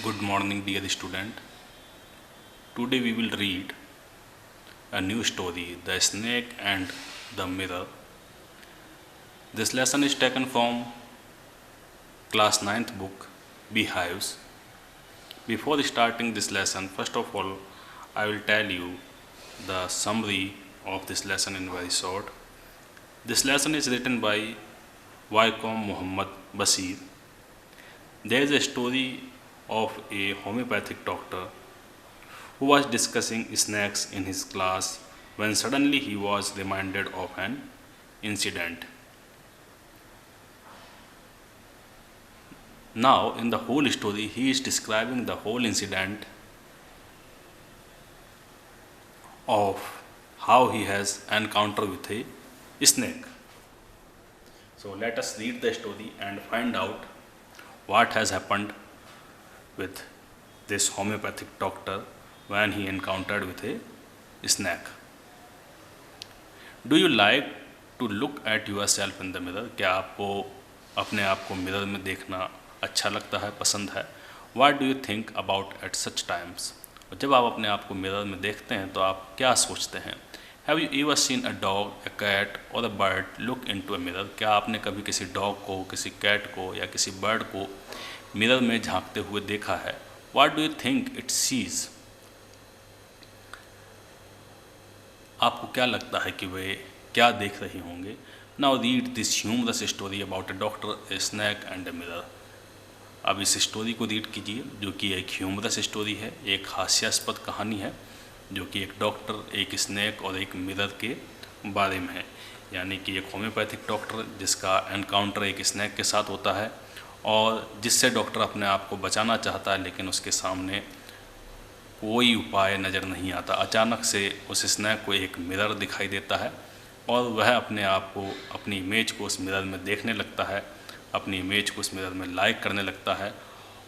Good morning, dear student. Today we will read a new story, The Snake and the Mirror. This lesson is taken from class 9th book, Beehives. Before starting this lesson, first of all, I will tell you the summary of this lesson in very short. This lesson is written by Vaikom Muhammad Basir. There is a story of a homeopathic doctor who was discussing snakes in his class when suddenly he was reminded of an incident. Now, in the whole story, he is describing the whole incident of how he has encountered with a snake. So, let us read the story and find out what has happened with this homeopathic doctor when he encountered with a snake. Do you like to look at yourself in the mirror? क्या आपको अपने आप को mirror में देखना अच्छा लगता है, पसंद है? What do you think about at such times? और जब आप अपने आप को मिरर में देखते हैं तो आप क्या सोचते हैं? Have you ever seen a dog, a cat or a bird look into a mirror? क्या आपने कभी किसी डॉग को, किसी कैट को या किसी बर्ड को मिरर में झांकते हुए देखा है? What do you think it sees? आपको क्या लगता है कि वे क्या देख रहे होंगे? Now read this humorous story about a doctor, a snake and a mirror. अब इस स्टोरी को रीड कीजिए जो कि एक ह्यूमरस स्टोरी है, एक हास्यास्पद कहानी है जो कि एक डॉक्टर, एक स्नैक और एक मिरर के बारे में है. यानी कि एक होम्योपैथिक डॉक्टर जिसका एनकाउंटर एक स्नैक के साथ होता है और जिससे डॉक्टर अपने आप को बचाना चाहता है लेकिन उसके सामने कोई उपाय नज़र नहीं आता. अचानक से उस स्नैक को एक मिरर दिखाई देता है और वह अपने आप को, अपनी इमेज को उस मिरर में देखने लगता है, अपनी इमेज को उस मिरर में लाइक करने लगता है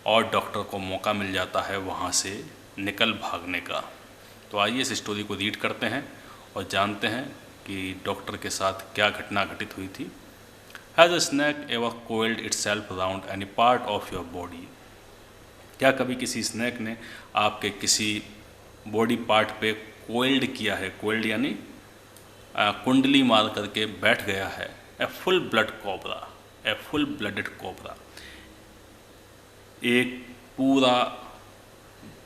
और डॉक्टर को मौका मिल जाता है वहाँ से निकल भागने का. तो आइए इस स्टोरी को रीड करते हैं और जानते हैं कि डॉक्टर के साथ क्या घटना घटित हुई थी. Has a snake ever coiled itself around any part of your body? क्या कभी किसी स्नैक ने आपके किसी बॉडी पार्ट पे कोइल्ड किया है? कोइल्ड यानी कुंडली मार करके बैठ गया है. A full blood cobra, a full blooded cobra, एक पूरा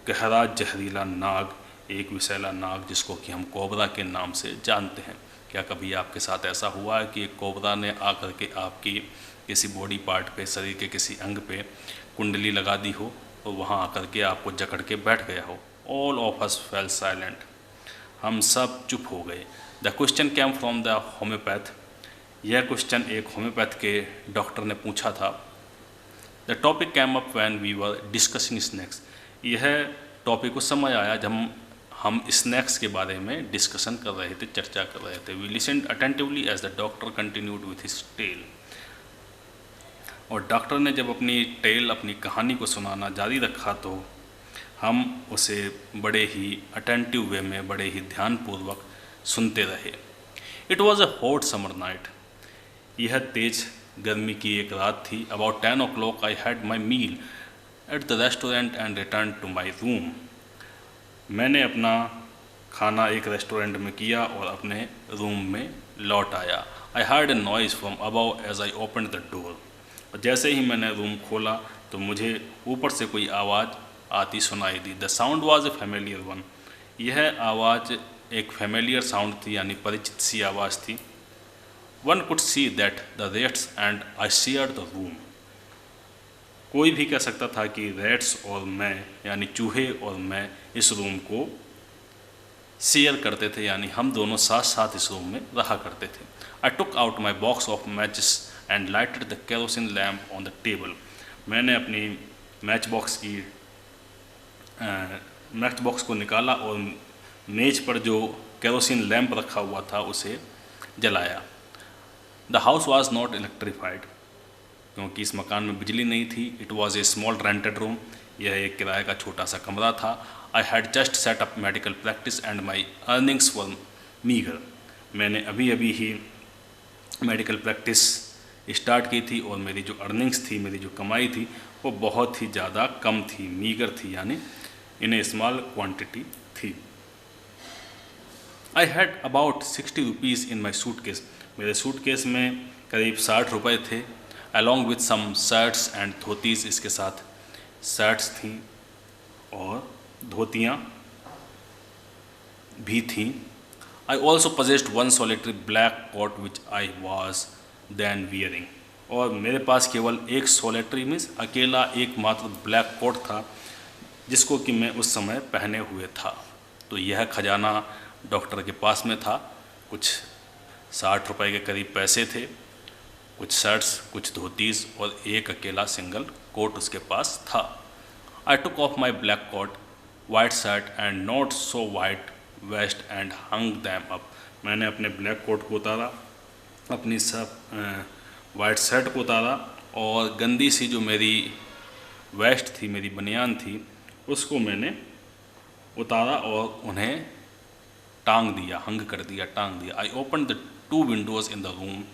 गहरा जहरीला नाग, एक विषैला नाग जिसको कि हम कोबरा के नाम से जानते हैं. क्या कभी आपके साथ ऐसा हुआ है कि एक कोबरा ने आकर के आपकी किसी बॉडी पार्ट पे, शरीर के किसी अंग पे कुंडली लगा दी हो और वहाँ आकर के आपको जकड़ के बैठ गया हो? All of us fell silent. हम सब चुप हो गए. The question came from the homeopath. यह क्वेश्चन एक होम्योपैथ के डॉक्टर ने पूछा था. The topic came up when we were discussing snakes. यह टॉपिक उस समय आया जब हम स्नैक्स के बारे में डिस्कशन कर रहे थे, चर्चा कर रहे थे. We listened attentively as the doctor continued with his tale. और डॉक्टर ने जब अपनी टेल, अपनी कहानी को सुनाना जारी रखा तो हम उसे बड़े ही अटेंटिव वे में, बड़े ही ध्यानपूर्वक सुनते रहे. It was a hot summer night. यह तेज गर्मी की एक रात थी. About 10 o'clock I had my meal at the restaurant and return to my room. मैंने अपना खाना एक रेस्टोरेंट में किया और अपने रूम में लौट आया. I heard a noise from above as I opened the door. और जैसे ही मैंने रूम खोला तो मुझे ऊपर से कोई आवाज़ आती सुनाई दी. The sound was a familiar one. यह आवाज़ एक फेमिलियर साउंड थी, यानी परिचित सी आवाज़ थी. One could see that the rates and I shared the room. कोई भी कह सकता था कि रेट्स और मैं, यानी चूहे और मैं, इस रूम को शेयर करते थे, यानी हम दोनों साथ साथ इस रूम में रहा करते थे. I took out my box of matches and lighted the kerosene lamp on the table. मैंने अपनी मैच बॉक्स को निकाला और मेज पर जो केरोसिन लैम्प रखा हुआ था उसे जलाया. The house was not electrified. क्योंकि इस मकान में बिजली नहीं थी. It was a small rented room. यह एक किराए का छोटा सा कमरा था. I had just set up medical practice and my earnings were meagre. मैंने अभी अभी ही मेडिकल प्रैक्टिस स्टार्ट की थी और मेरी जो अर्निंग्स थी, मेरी जो कमाई थी वो बहुत ही ज़्यादा कम थी, मीगर थी, यानी इन ए स्मॉल क्वांटिटी थी। I had about 60 rupees in my suitcase. मेरे सूटकेस में करीब 60 रुपये थे। Along with some shirts and dhotis, इसके साथ शर्ट्स थी और धोतियाँ भी थीं। I also possessed one solitary black coat which I was then wearing. और मेरे पास केवल एक सोलिटरी मीन्स अकेला एकमात्र ब्लैक कोट था जिसको कि मैं उस समय पहने हुए था। तो यह खजाना डॉक्टर के पास में था। कुछ 60 रुपये के करीब पैसे थे, कुछ शर्ट्स, कुछ धोतीज़ और एक अकेला सिंगल कोट उसके पास था। I took off my black coat, white shirt and not so white vest and hung them up. मैंने अपने ब्लैक कोट को उतारा, अपनी सब वाइट शर्ट को उतारा और गंदी सी जो मेरी वेस्ट थी, मेरी बनियान थी, उसको मैंने उतारा और उन्हें टांग दिया, हंग कर दिया, टांग दिया। आई open the 2 Windows in the room.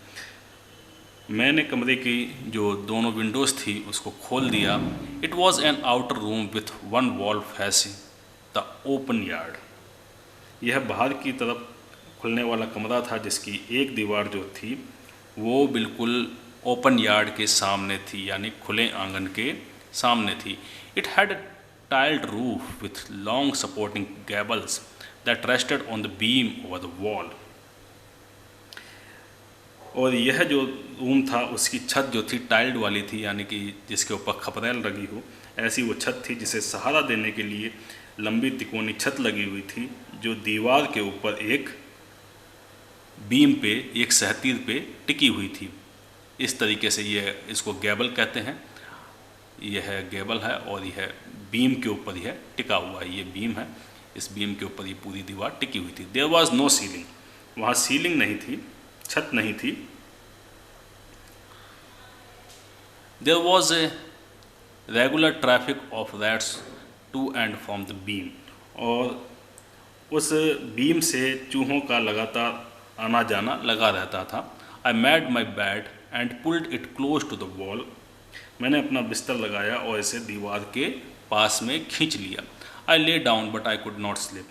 मैंने कमरे की जो दोनों विंडोज़ थी उसको खोल दिया। It was N outer room with one wall facing the open yard. यह बाहर की तरफ खुलने वाला कमरा था जिसकी एक दीवार जो थी वो बिल्कुल ओपन यार्ड के सामने थी, यानी खुले आंगन के सामने थी। It had a tiled roof with long supporting gables that rested on the beam over the wall. और यह जो रूम था उसकी छत जो थी टाइल्ड वाली थी, यानी कि जिसके ऊपर खपरेल लगी हो, ऐसी वो छत थी जिसे सहारा देने के लिए लंबी तिकोनी छत लगी हुई थी जो दीवार के ऊपर एक बीम पे, एक सहतीर पे टिकी हुई थी। इस तरीके से यह, इसको गैबल कहते हैं, यह गैबल है और यह बीम के ऊपर यह टिका हुआ है। ये बीम है, इस बीम के ऊपर ये पूरी दीवार टिकी हुई थी। देयर वाज नो सीलिंग, वहाँ सीलिंग नहीं थी, छत नहीं थी। There was a regular traffic of rats to and from the beam. और उस बीम से चूहों का लगातार आना जाना लगा रहता था। I made my bed and pulled it close to the wall. मैंने अपना बिस्तर लगाया और इसे दीवार के पास में खींच लिया। I lay down but I could not sleep.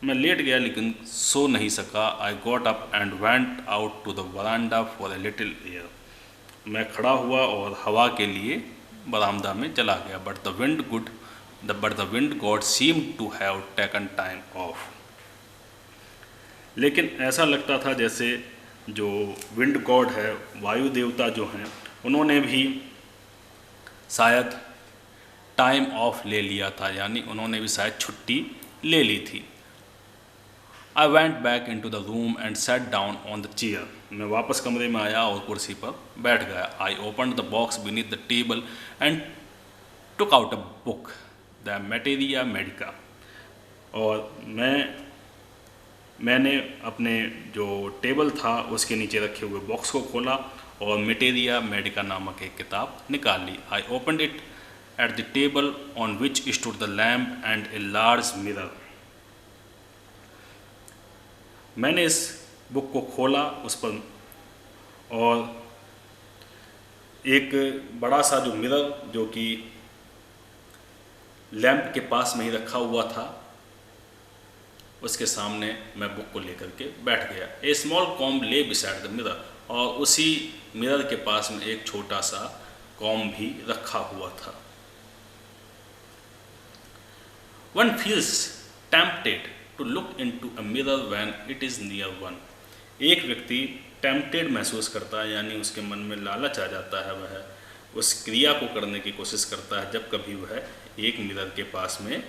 मैं लेट गया लेकिन सो नहीं सका। I got up and went out to the veranda for a little air. मैं खड़ा हुआ और हवा के लिए बरामदा में चला गया। But the wind god seem to have taken time off. लेकिन ऐसा लगता था जैसे जो विंड गॉड है, वायु देवता जो हैं, उन्होंने भी शायद टाइम ऑफ ले लिया था, यानी उन्होंने भी शायद छुट्टी ले ली थी। I went back in to the room and set down on the chair. मैं वापस कमरे में आया और कुर्सी पर बैठ गया। I open the box beneath the table and took out a book, the materia medica. और मैंने अपने जो टेबल था उसके नीचे रखे हुए बॉक्स को खोला और मैटेरिया मेडिका नामक एक किताब निकाल ली। I opened it at the table on which stood the lamp and a large mirror. मैंने इस बुक को खोला उस पर, और एक बड़ा सा जो मिरर जो कि लैंप के पास में ही रखा हुआ था, उसके सामने मैं बुक को लेकर के बैठ गया। ए स्मॉल कॉम्ब ले बिसाइड द मिरर। और उसी मिरर के पास में एक छोटा सा कॉम्ब भी रखा हुआ था। One feels tempted to look into a mirror when it is near one. एक व्यक्ति टेम्पटेड महसूस करता है, यानी उसके मन में लालच आ जाता है, वह उस क्रिया को करने की कोशिश करता है जब कभी वह एक मिरर के पास में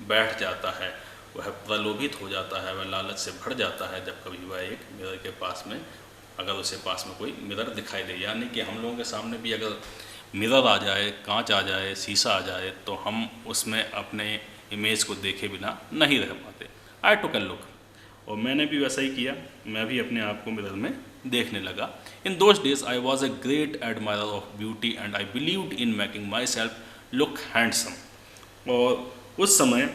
बैठ जाता है। वह प्रलोभित हो जाता है, वह लालच से भर जाता है जब कभी वह एक मिरर के पास में, अगर उसे पास में कोई मिरर दिखाई दे। यानी कि हम लोगों के सामने भी अगर मिरर आ जाए, कांच आ जाए, शीशा आ जाए, तो हम उसमें अपने इमेज को देखे बिना नहीं रह पाते। आई टुक अ लुक, और मैंने भी वैसा ही किया। मैं भी अपने आप को मिरर में देखने लगा। In those days I was a great admirer of beauty and I believed in making my self look handsome. और उस समय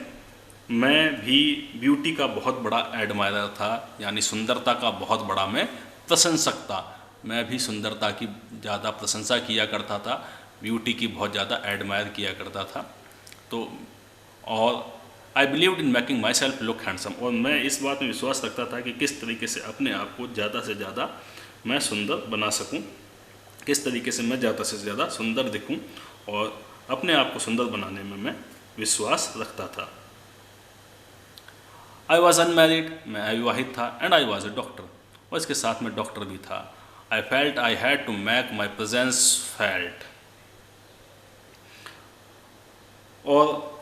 मैं भी ब्यूटी का बहुत बड़ा एडमायरर था, यानी सुंदरता का बहुत बड़ा मैं प्रशंसक था। मैं भी सुंदरता की ज़्यादा प्रशंसा किया करता था। ब्यूटी की बहुत ज़्यादा एडमायर किया करता था। तो और आई believed in making my self look handsome, और मैं इस बात में विश्वास रखता था कि किस तरीके से अपने आप को ज़्यादा से ज़्यादा मैं सुंदर बना सकूं, किस तरीके से मैं ज़्यादा से ज़्यादा सुंदर दिखूं, और अपने आप को सुंदर बनाने में मैं विश्वास रखता था। आई वॉज अनमैरिड, मैं अविवाहित था, and I was a doctor, और इसके साथ में डॉक्टर भी था। I felt I had to make my presence felt, और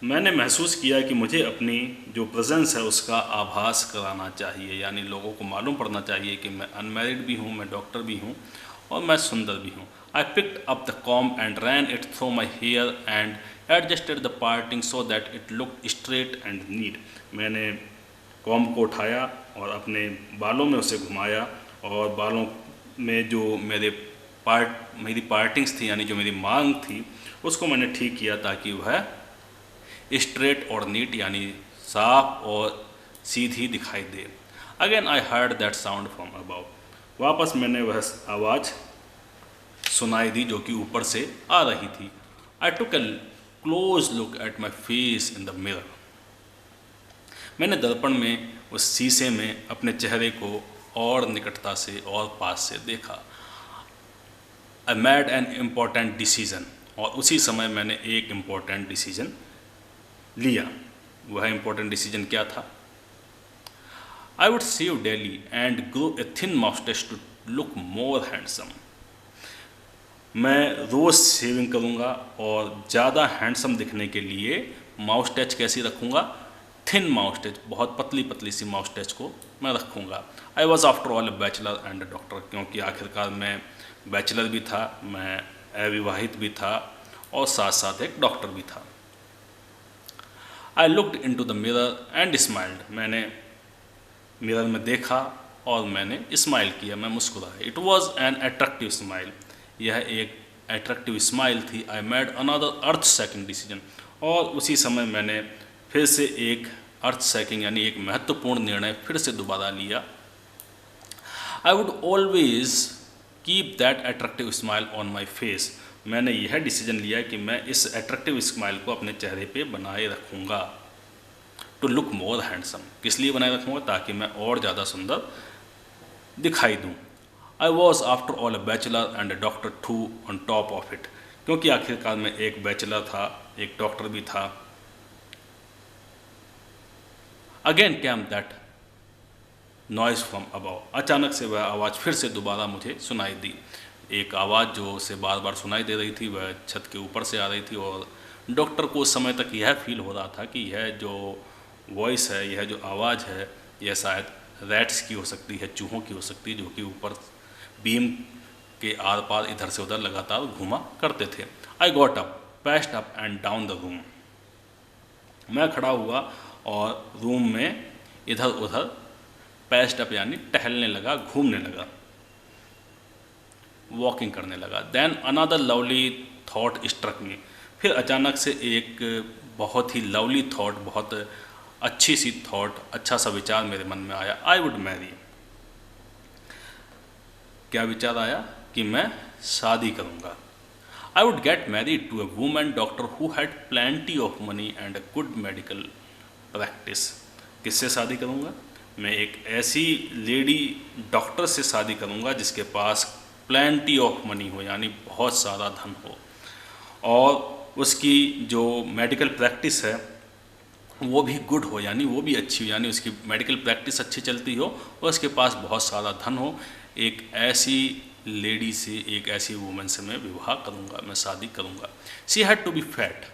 मैंने महसूस किया कि मुझे अपनी जो प्रेजेंस है उसका आभास कराना चाहिए, यानी लोगों को मालूम पड़ना चाहिए कि मैं अनमैरिड भी हूँ, मैं डॉक्टर भी हूँ, और मैं सुंदर भी हूँ। I picked up the comb and ran it through my hair and adjusted the parting so that it look straight and neat. मैंने कॉम्ब को उठाया और अपने बालों में उसे घुमाया, और बालों में जो मेरी पार्टिंग्स थी, यानी जो मेरी मांग थी, उसको मैंने ठीक किया ताकि वह स्ट्रेट और नीट, यानी साफ और सीधी दिखाई दे। Again I heard that sound from above, वापस मैंने वह आवाज़ सुनाई दी जो कि ऊपर से आ रही थी। I took a close look at my face in the mirror, मैंने दर्पण में उस शीशे में अपने चेहरे को और निकटता से और पास से देखा। I made an important decision, और उसी समय मैंने एक इम्पॉर्टेंट डिसीजन लिया। वह इम्पॉर्टेंट डिसीजन क्या था? I would shave daily and grow a thin moustache to look more handsome. मैं रोज़ शेविंग करूँगा और ज़्यादा हैंडसम दिखने के लिए माउस्टेच कैसी रखूँगा? थिन माउस्टेच, बहुत पतली पतली सी माउस्टेच को मैं रखूँगा। आई was after all a bachelor and a doctor, क्योंकि आखिरकार मैं बैचलर भी था, मैं अविवाहित भी था, और साथ साथ एक डॉक्टर भी था। I looked in to the mirror and smiled, मैंने मिरर में देखा और मैंने स्माइल किया, मैं मुस्कुराया। It was an attractive smile, यह एक अट्रैक्टिव स्माइल थी। I made another earth shaking decision, और उसी समय मैंने फिर से एक अर्थ सेकिंग यानी एक महत्वपूर्ण निर्णय फिर से दोबारा लिया। I would always keep that attractive smile on my face, मैंने यह डिसीजन लिया कि मैं इस अट्रैक्टिव स्माइल को अपने चेहरे पे बनाए रखूँगा। टू लुक मोर हैंडसम, किस लिए बनाए रखूँगा? ताकि मैं और ज़्यादा सुंदर दिखाई दूँ। I was after all a bachelor and a doctor too on top of it, क्योंकि आखिरकार मैं एक बैचलर था, एक डॉक्टर भी था। Again came that noise from above, अचानक से वह आवाज़ फिर से दोबारा मुझे सुनाई दी। एक आवाज़ जो उसे बार बार सुनाई दे रही थी वह छत के ऊपर से आ रही थी, और डॉक्टर को उस समय तक यह फील हो रहा था कि यह जो वॉइस है, यह जो आवाज़ है, यह शायद रैट्स की हो सकती है, चूहों की हो सकती है, जो कि ऊपर बीम के आर पार इधर से उधर लगातार घूमा करते थे। आई got up, passed up and down the room, मैं खड़ा हुआ और रूम में इधर उधर पैस्ड अप यानी टहलने लगा, घूमने लगा, वॉकिंग करने लगा। Then another lovely thought struck me, फिर अचानक से एक बहुत ही लवली थॉट, बहुत अच्छी सी थॉट, अच्छा सा विचार मेरे मन में आया। आई वुड मैरी, क्या विचार आया? कि मैं शादी करूँगा। I would get married to a woman doctor who had plenty of money and a good medical practice. किससे शादी करूँगा? मैं एक ऐसी लेडी डॉक्टर से शादी करूँगा जिसके पास प्लेंटी ऑफ मनी हो, यानी बहुत सारा धन हो, और उसकी जो मेडिकल प्रैक्टिस है वो भी गुड हो, यानी वो भी अच्छी हो, यानी उसकी मेडिकल प्रैक्टिस अच्छी चलती हो और उसके पास बहुत सारा धन हो। एक ऐसी लेडी से, एक ऐसी वुमन से मैं विवाह करूँगा, मैं शादी करूँगा। She had to be fat,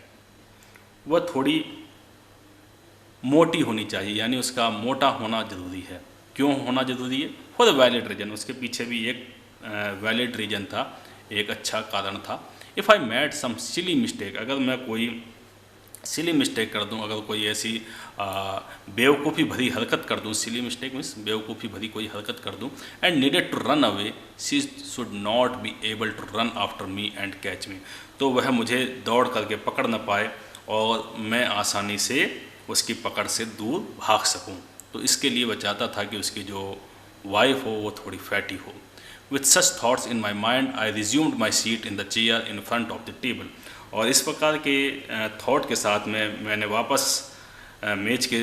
वह थोड़ी मोटी होनी चाहिए, यानी उसका मोटा होना ज़रूरी है। क्यों होना ज़रूरी है? फॉर ए वैलिड रीजन, उसके पीछे भी एक वैलिड रीजन था, एक अच्छा कारण था। If I made some silly mistake, अगर मैं कोई सिली मिस्टेक कर दूं, अगर कोई ऐसी बेवकूफ़ी भरी हरकत कर दूं, सिली मिस्टेक मीन्स बेवकूफ़ी भरी कोई हरकत कर दूं, and needed to run away, she should not be able to run after me and catch me, तो वह मुझे दौड़ करके पकड़ न पाए और मैं आसानी से उसकी पकड़ से दूर भाग सकूं। तो इसके लिए वह चाहता था कि उसकी जो वाइफ हो वो थोड़ी फैटी हो। With such thoughts in my mind, I resumed my seat in the chair in front of the table. और इस प्रकार के थॉट के साथ में मैंने वापस मेज के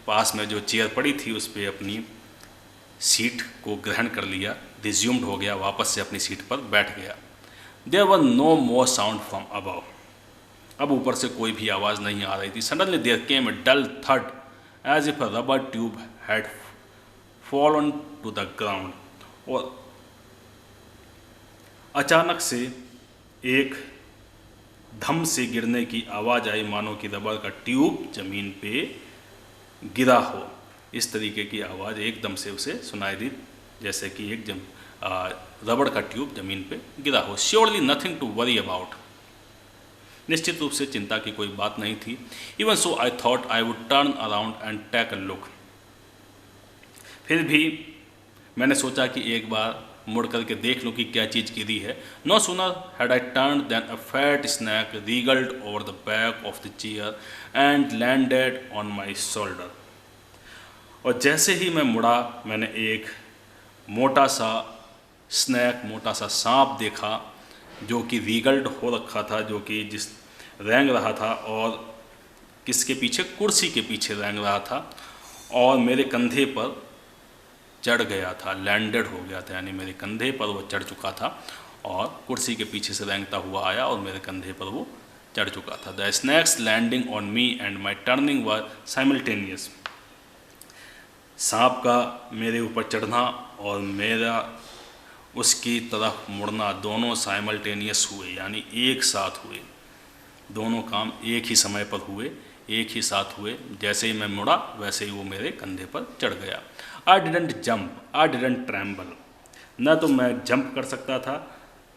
पास में जो चेयर पड़ी थी उस पर अपनी सीट को ग्रहण कर लिया, रिज्यूम्ड हो गया, वापस से अपनी सीट पर बैठ गया। There were no more sound from above. अब ऊपर से कोई भी आवाज़ नहीं आ रही थी। Suddenly there came a dull thud as if a rubber tube had fallen to the ground. और अचानक से एक धम से गिरने की आवाज़ आई, मानो कि रबर का ट्यूब जमीन पे गिरा हो। इस तरीके की आवाज़ एकदम से उसे सुनाई दी, जैसे कि एक रबड़ का ट्यूब जमीन पे गिरा हो। Surely nothing to worry about. निश्चित रूप से चिंता की कोई बात नहीं थी। Even so I thought I would turn around and take a look. फिर भी मैंने सोचा कि एक बार मुड़ करके देख लूँ कि क्या चीज़ गिरी है। No sooner had I turn than a fat snake wriggled over the back of the chair and landed on my shoulder. और जैसे ही मैं मुड़ा, मैंने एक मोटा सा स्नैक, मोटा सा सांप देखा जो कि रीगल्ड हो रखा था, जो कि जिस रेंग रहा था और किसके पीछे, कुर्सी के पीछे रेंग रहा था और मेरे कंधे पर चढ़ गया था, लैंडेड हो गया था, यानी मेरे कंधे पर वो चढ़ चुका था और कुर्सी के पीछे से रेंगता हुआ आया और मेरे कंधे पर वो चढ़ चुका था। The snakes landing on me and my turning were simultaneous. सांप का मेरे ऊपर चढ़ना और मेरा उसकी तरफ मुड़ना दोनों साइमल्टेनियस हुए, यानी एक साथ हुए। दोनों काम एक ही समय पर हुए, एक ही साथ हुए। जैसे ही मैं मुड़ा वैसे ही वो मेरे कंधे पर चढ़ गया। I didn't jump, I didn't tremble. न तो मैं जंप कर सकता था,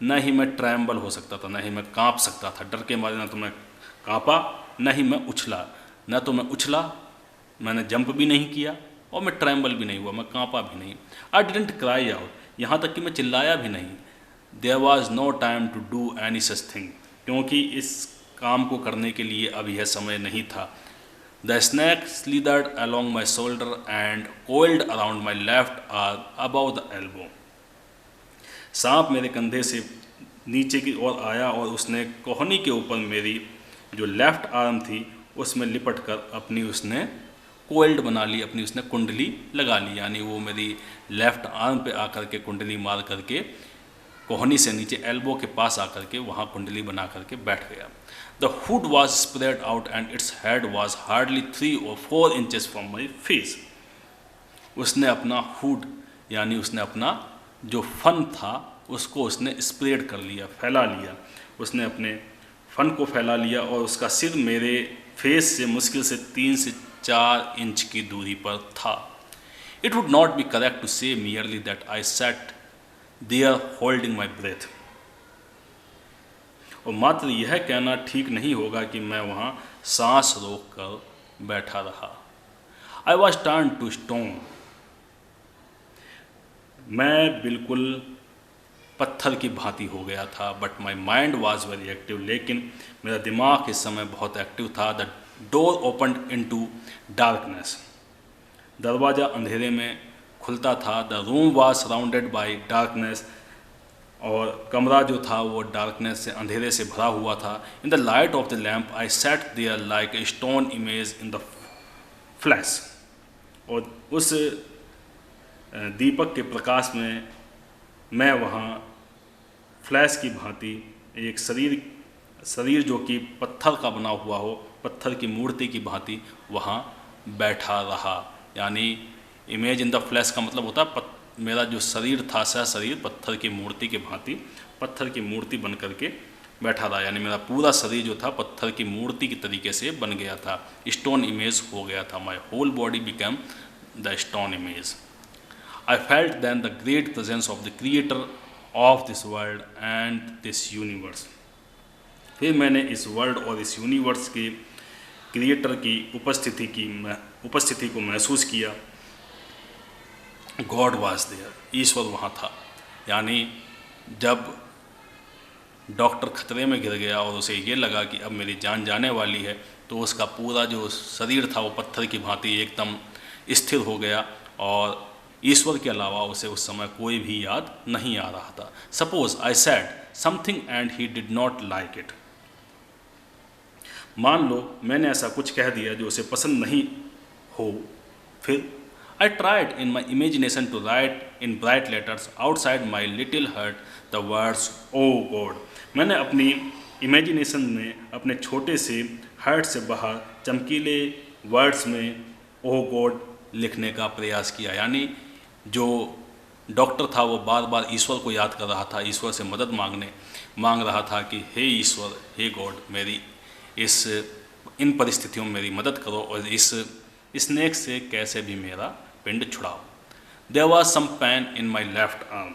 न ही मैं ट्रैम्बल हो सकता था, न ही मैं काँप सकता था। डर के मारे न तो मैं काँपा, न ही मैं उछला। न तो मैं उछला, मैंने जंप भी नहीं किया और मैं ट्रैम्बल भी नहीं हुआ, मैं काँपा भी नहीं। आई डिडेंट क्राई आउट, यहाँ तक कि मैं चिल्लाया भी नहीं। There was no time to do any such thing, क्योंकि इस काम को करने के लिए अब यह समय नहीं था। The snake slithered along my shoulder and coiled around my left arm above the elbow। सांप मेरे कंधे से नीचे की ओर आया और उसने कोहनी के ऊपर मेरी जो लेफ्ट आर्म थी उसमें लिपट कर अपनी उसने कोइल्ड बना ली, अपनी उसने कुंडली लगा ली, यानी वो मेरी लेफ्ट आर्म पे आकर के कुंडली मार करके कोहनी से नीचे एल्बो के पास आकर के वहाँ कुंडली बना करके बैठ गया। The hood was spread out and its head was hardly 3 or 4 inches from my face. उसने अपना हुड, यानी उसने अपना जो फन था उसको उसने स्प्रेड कर लिया, फैला लिया। उसने अपने फन को फैला लिया और उसका सिर मेरे फेस से मुश्किल से 3 से 4 इंच की दूरी पर था। It would not be correct to say merely that I sat there holding my breath. और मात्र यह कहना ठीक नहीं होगा कि मैं वहाँ सांस रोक कर बैठा रहा। I was turn to stone. मैं बिल्कुल पत्थर की भांति हो गया था। But my mind was very active, लेकिन मेरा दिमाग इस समय बहुत एक्टिव था। The door open in to darkness. दरवाज़ा अंधेरे में खुलता था। The room was surrounded by darkness. और कमरा जो था वो डार्कनेस से, अंधेरे से भरा हुआ था। In the light of the lamp I set there like a stone image in the flash. और उस दीपक के प्रकाश में मैं वहाँ फ्लैश की भांति एक शरीर जो कि पत्थर का बना हुआ हो, पत्थर की मूर्ति की भांति वहाँ बैठा रहा। यानी इमेज इन द फ्लैश का मतलब होता है मेरा जो शरीर था, सह शरीर पत्थर की मूर्ति के भांति, पत्थर की मूर्ति बन करके बैठा रहा। यानी मेरा पूरा शरीर जो था पत्थर की मूर्ति की तरीके से बन गया था, स्टोन इमेज हो गया था। My whole body become the stone image. I felt then the great presence of the creator of this world and this universe. फिर मैंने इस वर्ल्ड और इस यूनिवर्स के क्रिएटर की उपस्थिति को महसूस किया। गॉड वाज देयर, ईश्वर वहाँ था। यानी जब डॉक्टर खतरे में गिर गया और उसे ये लगा कि अब मेरी जान जाने वाली है, तो उसका पूरा जो शरीर था वो पत्थर की भांति एकदम स्थिर हो गया और ईश्वर के अलावा उसे उस समय कोई भी याद नहीं आ रहा था। Suppose I said something and he did not like it. मान लो मैंने ऐसा कुछ कह दिया जो उसे पसंद नहीं हो। फिर I tried in my imagination to write in bright letters outside my little heart the words O God. मैंने अपनी इमेजिनेशन में अपने छोटे से हर्ट से बाहर चमकीले वर्ड्स में ओ गॉड लिखने का प्रयास किया। यानी जो डॉक्टर था वो बार बार ईश्वर को याद कर रहा था, ईश्वर से मदद मांग रहा था कि हे ईश्वर, हे गॉड, मेरी इन परिस्थितियों में मेरी मदद करो और इस स्नेक से कैसे भी मेरा पिंड छुड़ाओ। There was some pain in my left arm.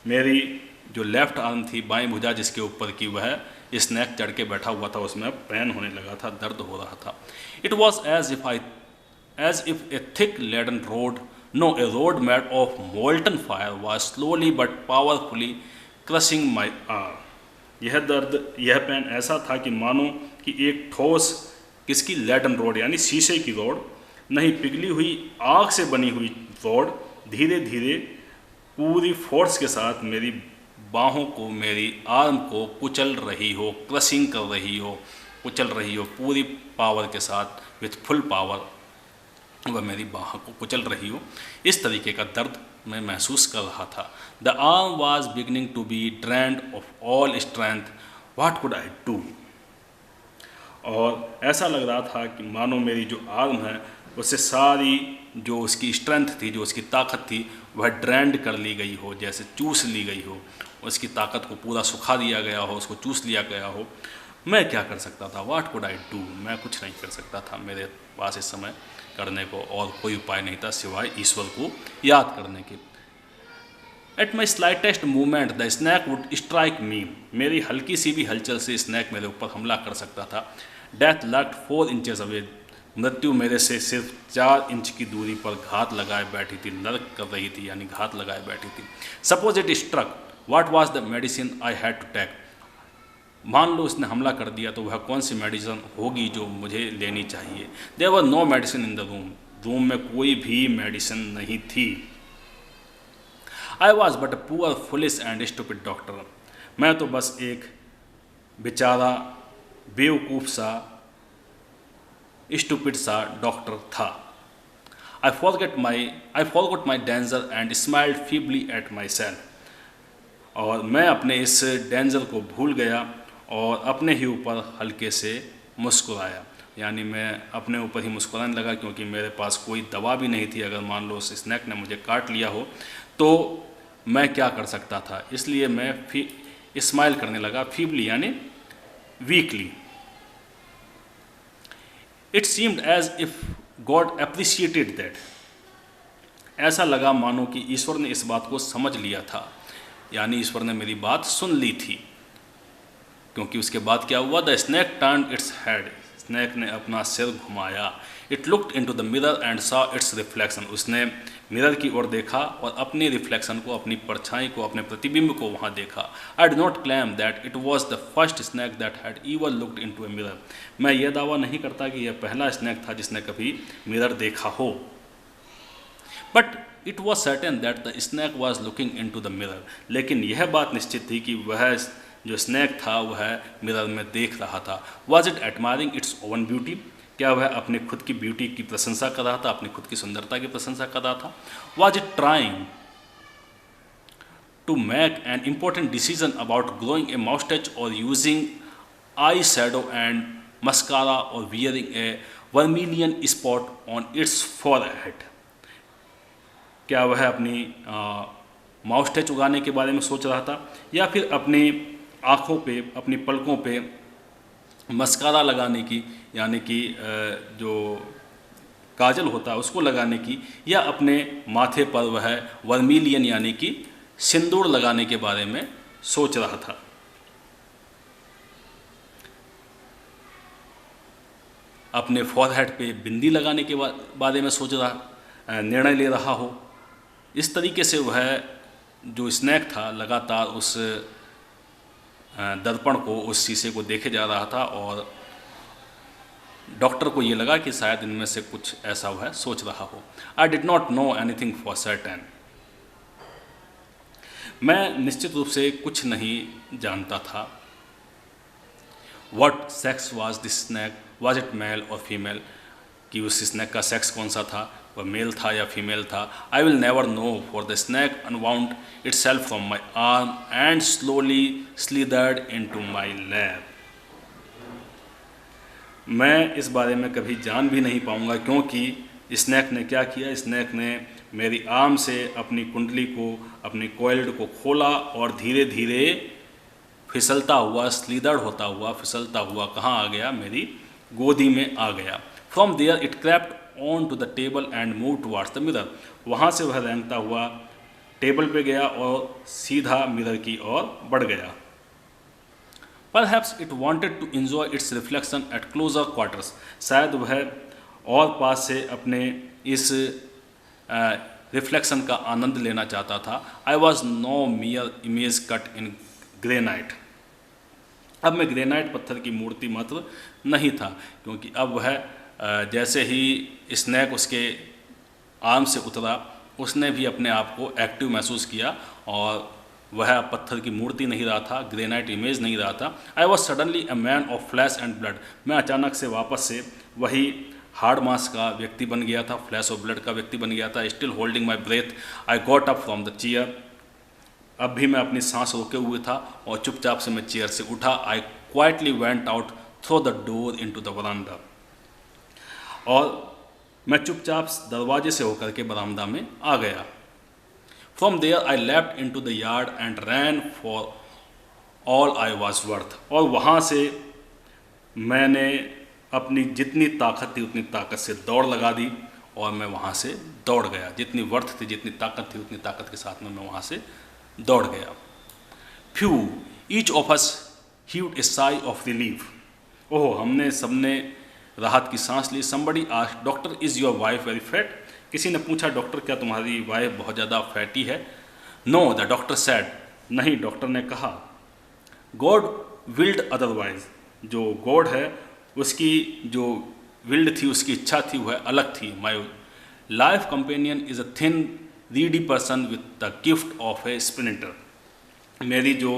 मेरी जो लेफ्ट आर्म थी, बाएं भुजा जिसके ऊपर की वह स्नेक चढ़ के बैठा हुआ था, उसमें पेन होने लगा था, दर्द हो रहा था। It was as if a thick leaden rod, no a rod made of molten fire was slowly but powerfully crushing my arm. यह दर्द, यह पेन ऐसा था कि मानो कि एक ठोस किसकी लेडन रोड यानी शीशे की रोड नहीं, पिघली हुई आग से बनी हुई रोड धीरे धीरे पूरी फोर्स के साथ मेरी बाहों को, मेरी आर्म को कुचल रही हो, क्रशिंग कर रही हो, कुचल रही हो पूरी पावर के साथ, विथ फुल पावर वह मेरी बाहों को कुचल रही हो। इस तरीके का दर्द मैं महसूस कर रहा था। The arm was beginning to be drained of all strength, what could I do. और ऐसा लग रहा था कि मानो मेरी जो आर्म है उससे सारी जो उसकी स्ट्रेंथ थी, जो उसकी ताकत थी, वह ड्रेंड कर ली गई हो, जैसे चूस ली गई हो, उसकी ताकत को पूरा सुखा दिया गया हो, उसको चूस लिया गया हो। मैं क्या कर सकता था? What could I do. मैं कुछ नहीं कर सकता था, मेरे पास इस समय करने को और कोई उपाय नहीं था सिवाय ईश्वर को याद करने के। At my slightest movement the snake would strike मी। मेरी हल्की सी भी हलचल से स्नैक मेरे ऊपर हमला कर सकता था। Death lurked 4 inches away. मृत्यु मेरे से सिर्फ 4 इंच की दूरी पर घात लगाए बैठी थी, लर्क कर रही थी, यानी घात लगाए बैठी थी। Suppose it struck, what was the medicine I had to take. मान लो उसने हमला कर दिया तो वह कौन सी मेडिसिन होगी जो मुझे लेनी चाहिए। There were no medicine in the room. Room में कोई भी मेडिसिन नहीं थी। I was but a poor foolish and stupid doctor. मैं तो बस एक बेचारा बेवकूफ़ सा, स्टूपिड सा डॉक्टर था। I forgot my danger and smiled feebly at my self. और मैं अपने इस डेंजर को भूल गया और अपने ही ऊपर हल्के से मुस्कुराया। यानी मैं अपने ऊपर ही मुस्कुराने लगा, क्योंकि मेरे पास कोई दवा भी नहीं थी। अगर मान लो उस स्नैक ने मुझे काट लिया हो तो मैं क्या कर सकता था। इसलिए मैं स्माइल करने लगा, फीबली यानी weakly. It seemed as if God appreciated that. ऐसा लगा मानो कि ईश्वर ने इस बात को समझ लिया था, यानी ईश्वर ने मेरी बात सुन ली थी। क्योंकि उसके बाद क्या हुआ? The snake turned its head. Snake ने अपना सिर घुमाया। It looked into the mirror and saw its reflection. उसने मिरर की ओर देखा और अपनी रिफ्लेक्शन को, अपनी परछाई को, अपने प्रतिबिंब को वहाँ देखा। I did not claim that it was the first snake that had ever looked into a mirror. मैं यह दावा नहीं करता कि यह पहला स्नैक था जिसने कभी मिरर देखा हो, but it was certain that the snake was looking into the mirror. लेकिन यह बात निश्चित थी कि वह जो स्नैक था वह मिरर में देख रहा था। Was it admiring it's oven beauty. क्या वह अपने खुद की ब्यूटी की प्रशंसा कर रहा था, अपनी खुद की सुंदरता की प्रशंसा कर रहा था? Was it trying to make an important decision about growing a moustache or using eye shadow and mascara or wearing a vermilion spot on its forehead. क्या वह अपनी माउस्टेच उगाने के बारे में सोच रहा था, या फिर अपनी आँखों पे, अपनी पलकों पे मस्कारा लगाने की, यानी कि जो काजल होता है उसको लगाने की, या अपने माथे पर वह वर्मिलियन यानी कि सिंदूर लगाने के बारे में सोच रहा था। अपने फॉरहेड पे बिंदी लगाने के बारे में सोच रहा, निर्णय ले रहा हो। इस तरीके से वह जो स्नैक था लगातार उस दर्पण को, उस शीशे को देखे जा रहा था और डॉक्टर को ये लगा कि शायद इनमें से कुछ ऐसा वह सोच रहा हो। I did not know anything for certain. मैं निश्चित रूप से कुछ नहीं जानता था। What sex was this snake, was it male और फीमेल, कि उस स्नैक का सेक्स कौन सा था, वह मेल था या फीमेल था। I will never know, for the snake unwound itself from my arm and slowly slithered into my lap. मैं इस बारे में कभी जान भी नहीं पाऊंगा, क्योंकि स्नैक ने क्या किया, स्नैक ने मेरी आर्म से अपनी कुंडली को, अपनी कॉइल्ड को खोला और धीरे धीरे फिसलता हुआ, स्लीदर्ड होता हुआ, फिसलता हुआ कहाँ आ गया, मेरी गोदी में आ गया। From there it crept on to the table and move towards the mirror. वहाँ से वह रेंगता हुआ टेबल पे गया और सीधा मिरर की ओर बढ़ गया। Perhaps it wanted to enjoy its reflection at closer quarters. शायद वह और पास से अपने इस रिफ्लेक्शन का आनंद लेना चाहता था। I was no mere image cut in granite. अब मैं ग्रेनाइट पत्थर की मूर्ति मात्र नहीं था, क्योंकि अब वह जैसे ही स्नैक उसके आर्म से उतरा, उसने भी अपने आप को एक्टिव महसूस किया और वह पत्थर की मूर्ति नहीं रहा था, ग्रेनाइट इमेज नहीं रहा था। I was suddenly a man of flash and blood. मैं अचानक से वापस से वही हार्ड मास का व्यक्ति बन गया था, फ्लैश ऑफ ब्लड का व्यक्ति बन गया था। Still holding my breath I got up from the chair. अब भी मैं अपनी सांस रोके हुए था और चुपचाप से मैं चेयर से उठा। I quietly went out through the door in to the बरामदा। और मैं चुपचाप दरवाजे से होकर के बरामदा में आ गया। From there I leapt into the yard and ran for all I was worth. और वहाँ से मैंने अपनी जितनी ताकत थी उतनी ताकत से दौड़ लगा दी और मैं वहाँ से दौड़ गया। जितनी वर्थ थी, जितनी ताकत थी, उतनी ताकत के साथ में मैं वहाँ से दौड़ गया। Phew, each of us heaved a sigh of relief. ओह, हमने सबने राहत की सांस ली। Somebody asked, Doctor, is your wife very fat? किसी ने पूछा, डॉक्टर क्या तुम्हारी वाइफ बहुत ज़्यादा फैटी है? नो, द डॉक्टर सैड, नहीं, डॉक्टर ने कहा। गॉड विल्ड अदरवाइज, जो गॉड है उसकी जो विल्ड थी, उसकी इच्छा थी, वह अलग थी। My life companion is a thin Reedy person with the gift of A sprinter. मेरी जो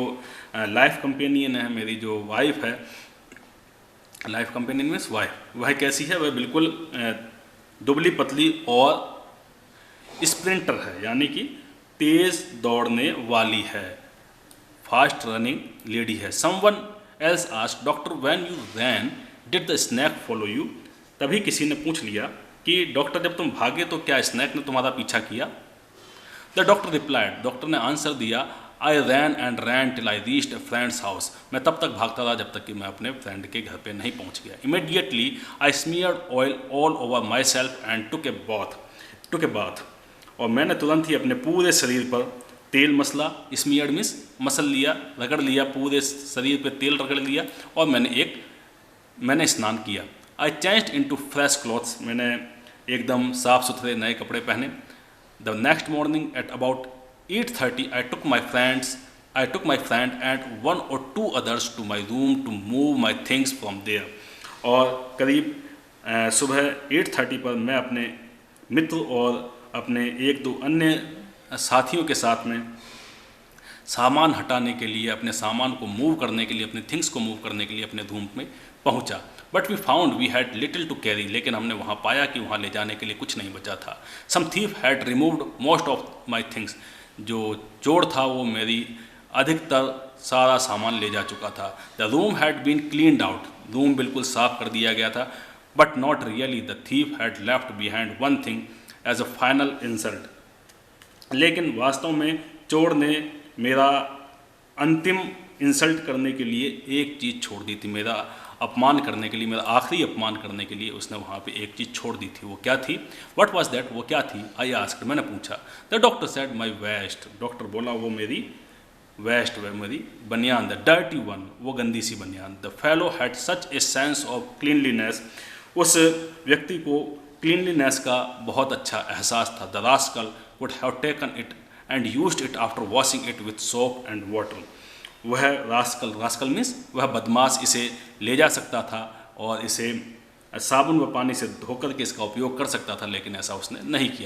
लाइफ कंपेनियन है, मेरी जो वाइफ है, लाइफ कंपेनियन मीन्स वाइफ, वह कैसी है? वह बिल्कुल दुबली पतली और स्प्रिंटर है, यानी कि तेज दौड़ने वाली है, फास्ट रनिंग लेडी है। Someone else asked, doctor when you ran did the snake follow you? तभी किसी ने पूछ लिया कि डॉक्टर जब तुम भागे तो क्या स्नैक ने तुम्हारा पीछा किया? द डॉक्टर रिप्लाइड, डॉक्टर ने आंसर दिया, I ran and ran till I reached a friend's house. मैं तब तक भागता रहा जब तक कि मैं अपने फ्रेंड के घर पे नहीं पहुंच गया। Immediately I smeared oil all over myself and took a bath. और मैंने तुरंत ही अपने पूरे शरीर पर तेल मसला, स्मीयर्ड मीन्स मसल लिया, रगड़ लिया, पूरे शरीर पे तेल रगड़ लिया और मैंने स्नान किया। आई चेंज्ड इनटू फ्रेश क्लॉथ्स, मैंने एकदम साफ सुथरे नए कपड़े पहने। The next morning at about 8:30 I took my friend and 1 or 2 others to my room to move my things from there. और करीब सुबह 8:30 पर मैं अपने मित्र और अपने 1-2 अन्य साथियों के साथ में सामान हटाने के लिए, अपने सामान को मूव करने के लिए, अपने थिंग्स को मूव करने के लिए अपने रूम में पहुंचा। But we found we had little to carry, लेकिन हमने वहाँ पाया कि वहाँ ले जाने के लिए कुछ नहीं बचा था। Some thief had removed most of my things, जो चोर था वो मेरी अधिकतर सारा सामान ले जा चुका था। The room had been cleaned out, room बिल्कुल साफ कर दिया गया था। But not really, the thief had left behind one thing as a final insult. लेकिन वास्तव में चोर ने मेरा अंतिम इंसल्ट करने के लिए एक चीज़ छोड़ दी थी, मेरा अपमान करने के लिए, मेरा आखिरी अपमान करने के लिए उसने वहाँ पे एक चीज़ छोड़ दी थी। वो क्या थी? What was that? वो क्या थी? आई आस्क्ड, मैंने पूछा। The doctor said my waste, doctor बोला वो मेरी वेस्ट, वह मेरी बनियान, द डर्टी वन, वो गंदी सी बनियान। The fellow had such a sense of cleanliness, उस व्यक्ति को क्लीनलीनेस का बहुत अच्छा एहसास था। The rascal would have taken it and used it after washing it with soap and water. वह रास्कल मीन्स वह बदमाश इसे ले जा सकता था और इसे साबुन व पानी से धोकर के इसका उपयोग कर सकता था, लेकिन ऐसा उसने नहीं किया।